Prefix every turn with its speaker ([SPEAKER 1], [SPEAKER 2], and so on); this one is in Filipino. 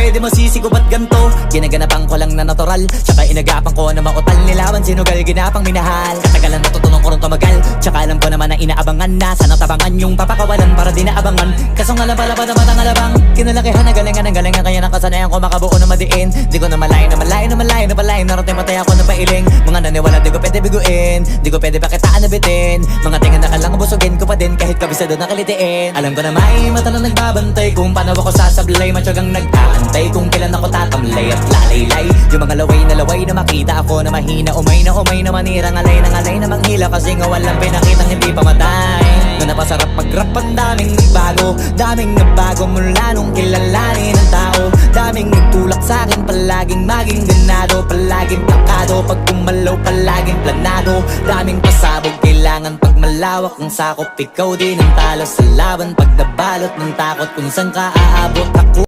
[SPEAKER 1] pwede mo sisigo ba't ganto? Ginaganapan ko lang na natural, tsaka inagapan ko na mautal. Nilawan sinugal, ginapang minahal. Katagalan natutunan ko rin tumagal, tsaka alam ko naman na inaabangan na. Sana tabangan yung papakawalan para di naabangan. Kaso nga lang pala pa naman ang alabang. Kinalakihan ang galingan kaya nakasanayan ko makabuo na madiin. Di ko na malayo na malayo na malayo na palayo. Narating patay ako na pailing. Mga naniwala di ko pwede biguin, di ko pwede pakitaan na bitin. Mga tingan na kalang busugin ko pa din kahit kabisado na kalitiin. Alam ko na may mata na nagbabantay kung paano ako sasablay. Matyagang nag-aantay kung kailan ako tatamlay at lalaylay. Yung mga laway na makita ako na mahina. Umay na manira, ngalay na manghila. Kasi nga walang pinakitang hindi pamatay. Na napasarap mag-rap ang daming nagbago mula nung kilalanin ang tao. Daming nagtulak sa'kin, palaging maging ganado. Palaging plakado, pag kumalaw palaging planado. Daming pasabog, kailangan pag malawak ang sakop. Ikaw din ang talo sa laban pag nabalot ng takot kung saan ka aabot. Ako